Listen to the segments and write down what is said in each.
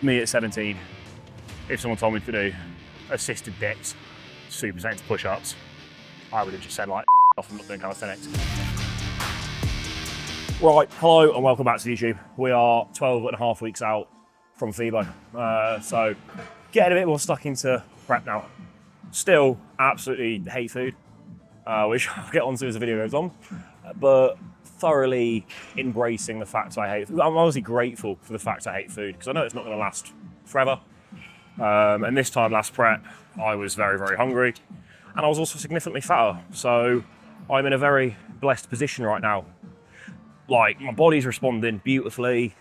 Me at 17, if someone told me to do assisted dips, supersets, push-ups, I would have just said like, off, I'm not doing calisthenics. Right, hello and welcome back to YouTube. We are 12 and a half weeks out from FIBO, so getting a bit more stuck into prep now. Still absolutely hate food, which I'll get onto as the video goes on, but thoroughly embracing the fact I hate food. I'm obviously grateful for the fact I hate food because I know it's not going to last forever. And this time last prep, I was very, very hungry and I was also significantly fatter. So I'm in a very blessed position right now. Like, my body's responding beautifully.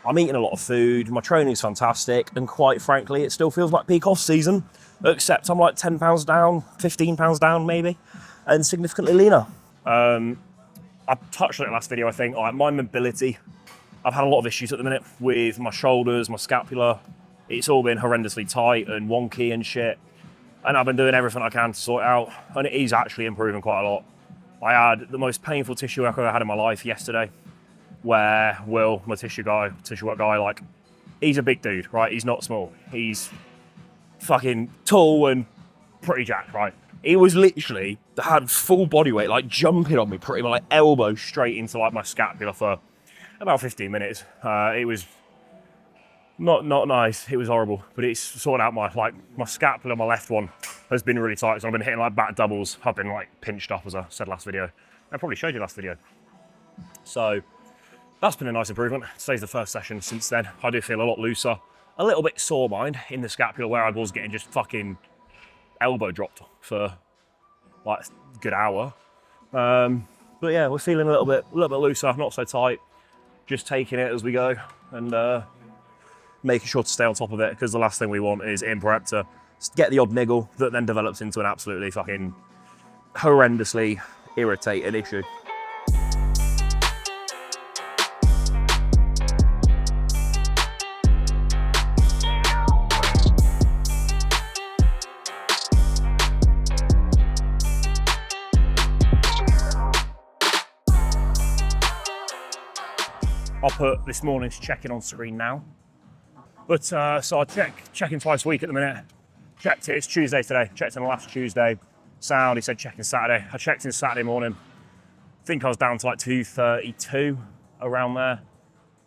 I'm eating a lot of food. My training's fantastic. And quite frankly, it still feels like peak off season, except I'm like 10 pounds down, 15 pounds down maybe, and significantly leaner. I touched on it last video, I think. Like, my mobility, I've had a lot of issues at the minute with my shoulders, my scapula. It's all been horrendously tight and wonky and shit. And I've been doing everything I can to sort it out. And it is actually improving quite a lot. I had the most painful tissue work I've ever had in my life yesterday, where Will, my tissue work guy, like, he's a big dude, right? He's not small. He's fucking tall and pretty jacked, right? He was literally, had full body weight, like jumping on me, pretty much like elbow straight into like my scapula for about 15 minutes. It was not nice. It was horrible, but it's sorted out. My scapula, my left one, has been really tight. So I've been hitting like back doubles. I've been like pinched up, as I said last video. I probably showed you last video. So that's been a nice improvement. Today's the first session since then. I do feel a lot looser, a little bit sore, mind, in the scapula where I was getting just fucking elbow dropped for like a good hour. But yeah, we're feeling a little bit looser, not so tight. Just taking it as we go and making sure to stay on top of it, because the last thing we want is in prep to get the odd niggle that then develops into an absolutely fucking horrendously irritating issue. I'll put this morning's check-in on screen now. But so I check in twice a week at the minute. Checked it, it's Tuesday today. Checked in last Tuesday. Sound, he said check in Saturday. I checked in Saturday morning. I think I was down to like 232 around there.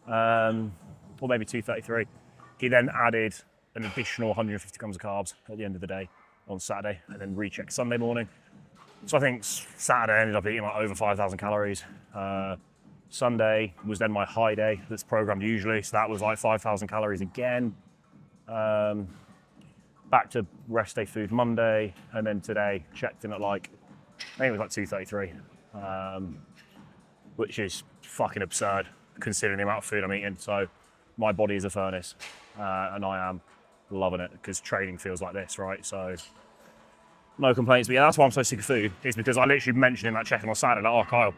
Or maybe 233. He then added an additional 150 grams of carbs at the end of the day on Saturday and then rechecked Sunday morning. So I think Saturday I ended up eating like over 5,000 calories. Sunday was then my high day that's programmed usually, so that was like 5,000 calories again. Back to rest day food Monday, and then today checked in at like, I think it was like 233, which is fucking absurd considering the amount of food I'm eating. So my body is a furnace, and I am loving it because training feels like this, right? So no complaints, but yeah, that's why I'm so sick of food, is because I literally mentioned in that check-in on Saturday, like, oh Kyle,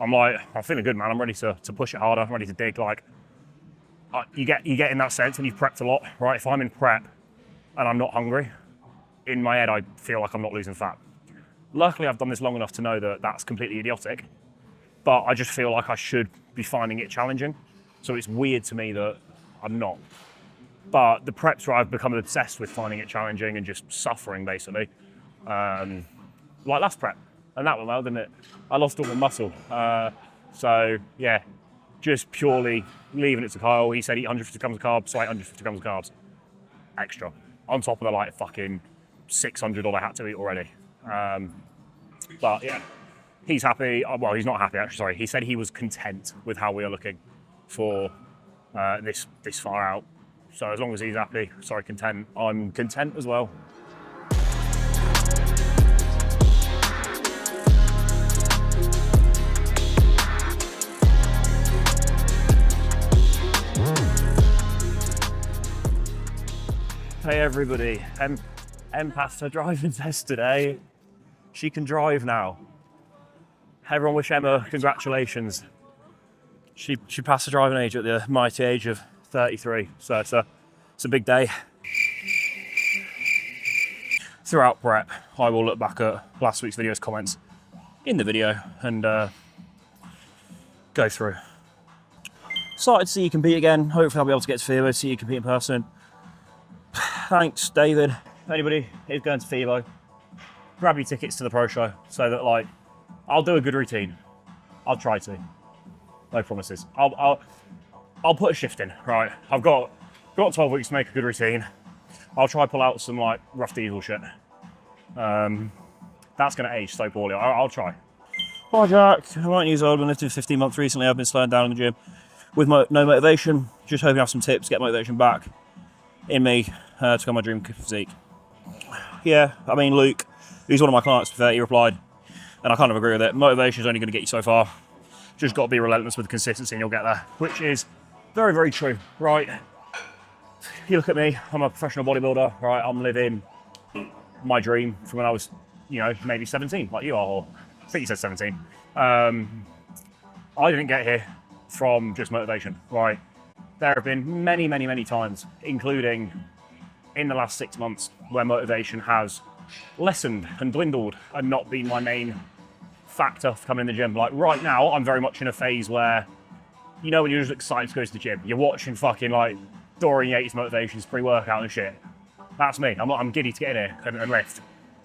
I'm feeling good, man. I'm ready to push it harder. I'm ready to dig. Like, you get in that sense when you've prepped a lot, right? If I'm in prep and I'm not hungry, in my head I feel like I'm not losing fat. Luckily, I've done this long enough to know that that's completely idiotic, but I just feel like I should be finding it challenging. So it's weird to me that I'm not. But the preps where I've become obsessed with finding it challenging and just suffering, basically, like last prep. And that went well, didn't it? I lost all the muscle. So yeah, just purely leaving it to Kyle. He said eat 150 grams of carbs, so I ate 150 grams of carbs extra. On top of the like fucking 600 odd I had to eat already. But yeah, he's happy. Well, he's not happy actually, sorry. He said he was content with how we are looking for this far out. So as long as he's happy, content, I'm content as well. Hey everybody, Em passed her driving test today. She can drive now. Everyone wish Emma congratulations. She passed the driving age at the mighty age of 33, so it's a big day. Throughout prep, I will look back at last week's video's comments in the video and go through. Excited to see you compete again. Hopefully I'll be able to get to FIBO, see you compete in person. Thanks, David. If anybody is going to FIBO, grab your tickets to the pro show so that, like, I'll do a good routine. I'll try to. No promises. I'll put a shift in, right? I've got 12 weeks to make a good routine. I'll try pull out some, like, rough diesel shit. That's going to age so poorly. I'll try. Hi, Jack. I'm 19 years old. I've been lifting for 15 months recently. I've been slowing down in the gym with no motivation. Just hoping to have some tips, get motivation back in me to become my dream physique. Yeah, I mean, Luke, he's one of my clients, he replied, and I kind of agree with it. Motivation is only going to get you so far. Just got to be relentless with consistency and you'll get there, which is very, very true, right? You look at me, I'm a professional bodybuilder, right? I'm living my dream from when I was, maybe 17, like you are, or I think you said 17. I didn't get here from just motivation, right? There have been many, many, many times, including in the last 6 months, where motivation has lessened and dwindled and not been my main factor for coming in the gym. Like right now, I'm very much in a phase where, when you're just excited to go to the gym, you're watching fucking like Dorian Yates motivations pre-workout and shit. That's me. I'm giddy to get in here and lift.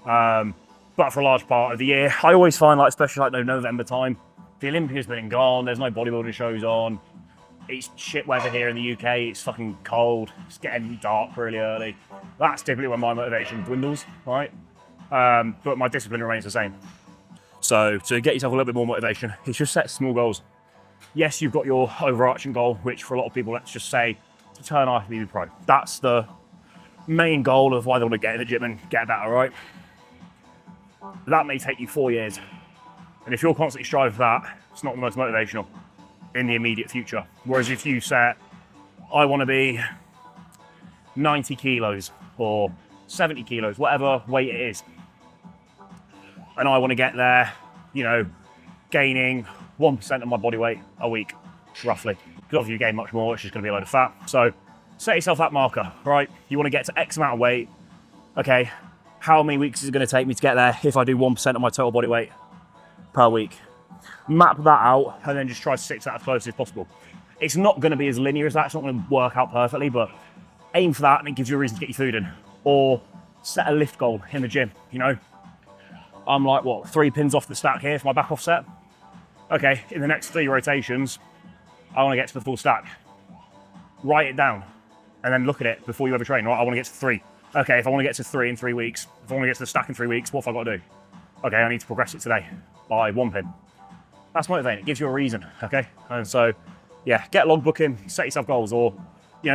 But for a large part of the year, I always find, like, especially like November time, the Olympia's been gone. There's no bodybuilding shows on. It's shit weather here in the UK. It's fucking cold. It's getting dark really early. That's typically when my motivation dwindles, right? But my discipline remains the same. So to get yourself a little bit more motivation, it's just set small goals. Yes, you've got your overarching goal, which for a lot of people, let's just say, to turn IFBB pro. That's the main goal of why they want to get in the gym and get better, right? That may take you 4 years. And if you're constantly striving for that, it's not the most motivational in the immediate future. Whereas if you set, I want to be 90 kilos or 70 kilos, whatever weight it is, and I want to get there, gaining 1% of my body weight a week, roughly. Because if you gain much more, it's just going to be a load of fat. So set yourself that marker, right? You want to get to X amount of weight. Okay, how many weeks is it going to take me to get there if I do 1% of my total body weight per week? Map that out and then just try to stick to that as close as possible. It's not going to be as linear as that. It's not going to work out perfectly, but aim for that and it gives you a reason to get your food in. Or set a lift goal in the gym, I'm like, 3 pins off the stack here for my back off set? Okay, in the next 3 rotations, I want to get to the full stack. Write it down and then look at it before you ever train, right? I want to get to 3. Okay, if I want to get to 3 in 3 weeks, if I want to get to the stack in 3 weeks, what have I got to do? Okay, I need to progress it today by 1 pin. That's motivating. It gives you a reason, okay? And so, yeah, get logbooking, set yourself goals, or,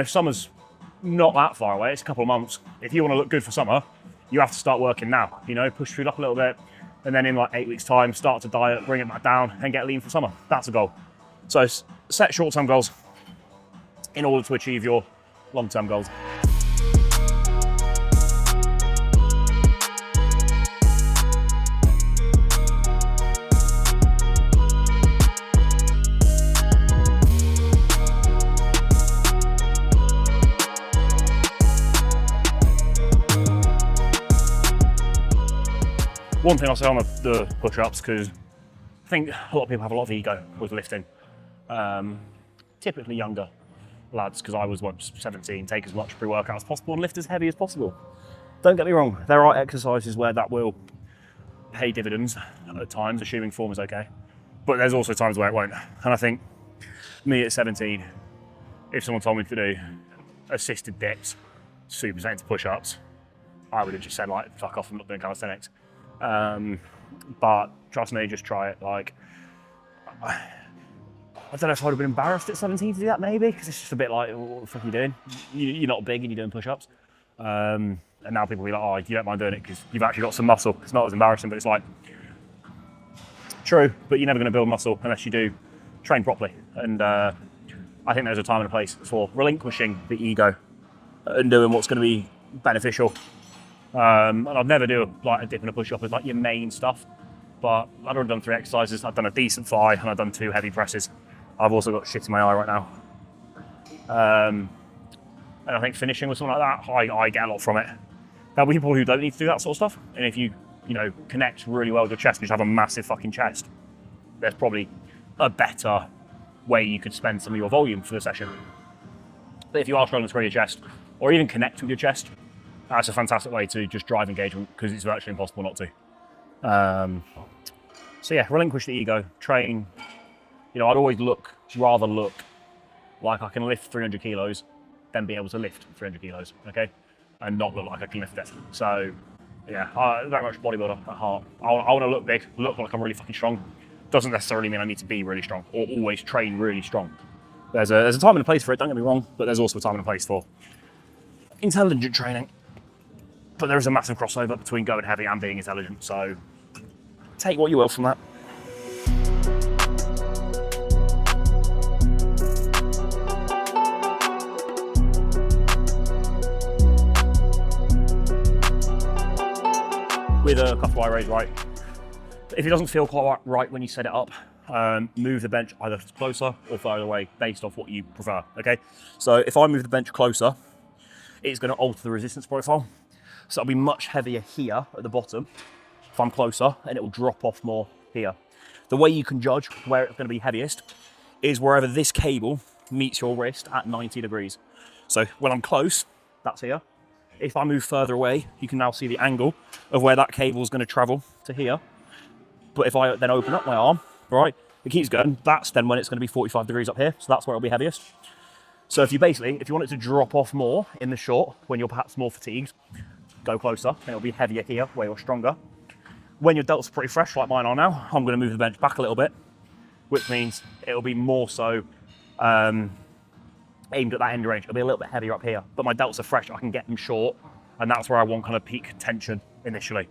summer's not that far away. It's a couple of months. If you want to look good for summer, you have to start working now, push food up a little bit, and then in like 8 weeks' time, start to diet, bring it back down, and get lean for summer. That's a goal. So set short-term goals in order to achieve your long-term goals. One thing I'll say on the push-ups, because I think a lot of people have a lot of ego with lifting. Typically younger lads, because I was 17, take as much pre-workout as possible and lift as heavy as possible. Don't get me wrong, there are exercises where that will pay dividends at times, assuming form is okay. But there's also times where it won't. And I think me at 17, if someone told me to do assisted dips, superset into push-ups, I would have just said, like, fuck off, I'm not doing calisthenics. But trust me, just try it. Like, I don't know if I would have been embarrassed at 17 to do that, maybe, because it's just a bit like, what the fuck are you doing? You're not big and you're doing push-ups. And now people will be like, oh, you don't mind doing it because you've actually got some muscle. It's not as embarrassing, but it's like, true, but you're never going to build muscle unless you do train properly. And I think there's a time and a place for relinquishing the ego and doing what's going to be beneficial. And I'd never do like a dip and a push-up as like your main stuff, but I'd already done 3 exercises. I've done a decent fly and I've done 2 heavy presses. I've also got shit in my eye right now. And I think finishing with something like that, I get a lot from it. There'll be people who don't need to do that sort of stuff. And if you connect really well with your chest and just have a massive fucking chest, there's probably a better where you could spend some of your volume for the session. But if you are struggling to grow your chest, or even connect with your chest, that's a fantastic way to just drive engagement, because it's virtually impossible not to. So yeah, relinquish the ego, train. You know, I'd always rather look like I can lift 300 kilos than be able to lift 300 kilos, okay? And not look like I can lift it. So yeah, very much bodybuilder at heart. I want to look big, look like I'm really fucking strong. Doesn't necessarily mean I need to be really strong or always train really strong. There's a time and a place for it, don't get me wrong, but there's also a time and a place for intelligent training. But there is a massive crossover between going heavy and being intelligent, so take what you will from that. With a couple of raise right. If it doesn't feel quite right when you set it up, move the bench either closer or further away based off what you prefer, okay? So if I move the bench closer, it's going to alter the resistance profile. So it'll be much heavier here at the bottom if I'm closer, and it will drop off more here. The way you can judge where it's going to be heaviest is wherever this cable meets your wrist at 90 degrees. So when I'm close, that's here. If I move further away, you can now see the angle of where that cable is going to travel to here. But if I then open up my arm, right, it keeps going, that's then when it's going to be 45 degrees up here, so that's where it'll be heaviest. So if you want it to drop off more in the short, when you're perhaps more fatigued, go closer, and it'll be heavier here, where you're stronger. When your delts are pretty fresh, like mine are now, I'm going to move the bench back a little bit, which means it'll be more so aimed at that end range. It'll be a little bit heavier up here, but my delts are fresh, I can get them short, and that's where I want kind of peak tension initially.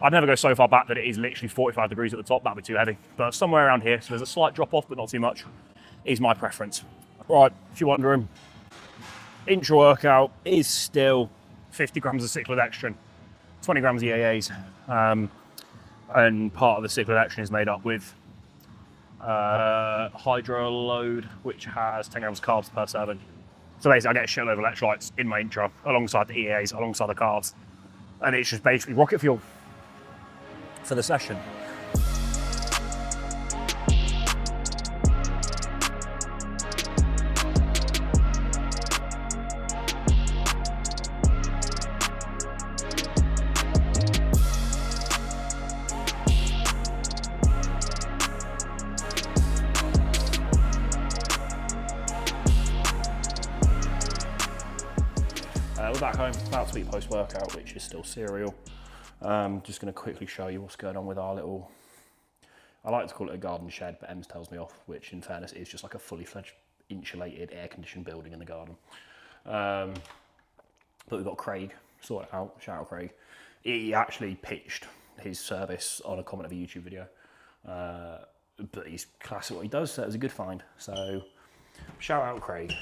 I'd never go so far back that it is literally 45 degrees at the top, that'd be too heavy. But somewhere around here, so there's a slight drop off, but not too much, is my preference. Right, if you're wondering, intra-workout is still 50 grams of cyclodextrin, 20 grams of EAAs, and part of the cyclodextrin is made up with hydro load, which has 10 grams of carbs per serving. So basically I get a shitload of electrolytes in my intra, alongside the EAAs, alongside the carbs, and it's just basically rocket fuel for the session. We're back home, about to eat post-workout, which is still cereal. Just going to quickly show you what's going on with our little, I like to call it a garden shed, but Ems tells me off, which in fairness is just like a fully fledged insulated air-conditioned building in the garden. But we've got Craig, sort it out, shout out Craig. He actually pitched his service on a comment of a YouTube video, but he's class at what he does, so it was a good find. So shout out Craig.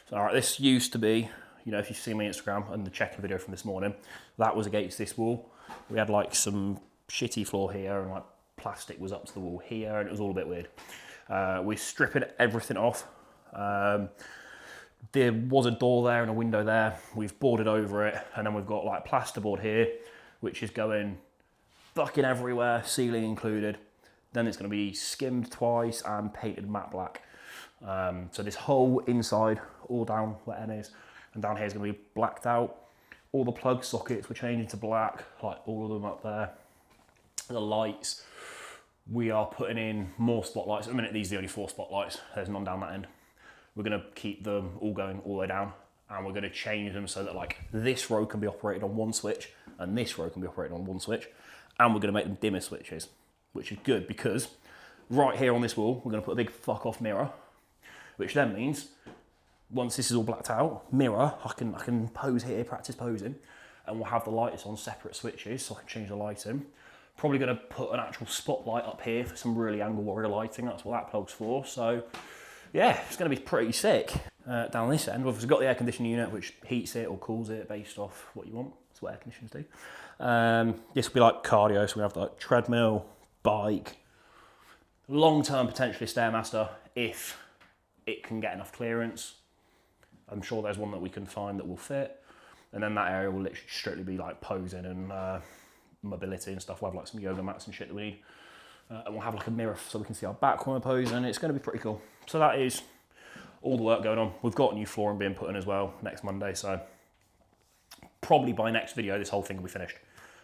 So, all right, this used to be, you know, if you see my Instagram and the check-in video from this morning, that was against this wall. We had like some shitty floor here, and like plastic was up to the wall here, and it was all a bit weird. We're stripping everything off. There was a door there and a window there. We've boarded over it, and then we've got like plasterboard here, which is going fucking everywhere, ceiling included. Then it's going to be skimmed twice and painted matte black. So this whole inside, all down where N is, and down here is going to be blacked out. All the plug sockets were changing to black, like all of them up there. The lights, we are putting in more spotlights. At the minute, these are the only 4 spotlights. There's none down that end. We're going to keep them all going all the way down, and we're going to change them so that like this row can be operated on one switch, and this row can be operated on one switch, and we're going to make them dimmer switches, which is good because right here on this wall, we're going to put a big fuck off mirror, which then means once this is all blacked out, mirror, I can pose here, practice posing, and we'll have the lights on separate switches so I can change the lighting. Probably going to put an actual spotlight up here for some really angle warrior lighting. That's what that plug's for. So yeah, it's going to be pretty sick. Down this end, we've got the air conditioning unit, which heats it or cools it based off what you want. That's what air conditioners do. This will be like cardio, so we have like treadmill, bike, long-term potentially Stairmaster if it can get enough clearance. I'm sure there's one that we can find that will fit. And then that area will literally strictly be like posing and mobility and stuff. We'll have like some yoga mats and shit that we need. and we'll have like a mirror so we can see our back when we're posing. It's going to be pretty cool. So that is all the work going on. We've got new flooring being put in as well next Monday, so probably by next video this whole thing will be finished.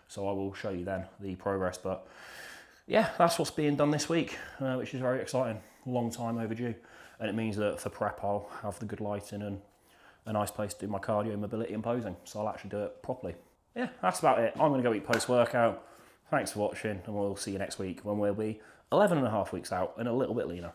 So I will show you then the progress, but yeah, that's what's being done this week, which is very exciting. Long time overdue, and it means that for prep I'll have the good lighting and a nice place to do my cardio, mobility and posing, so I'll actually do it properly. Yeah, that's about it. I'm going to go eat post-workout. Thanks for watching, and we'll see you next week when we'll be 11 and a half weeks out and a little bit leaner.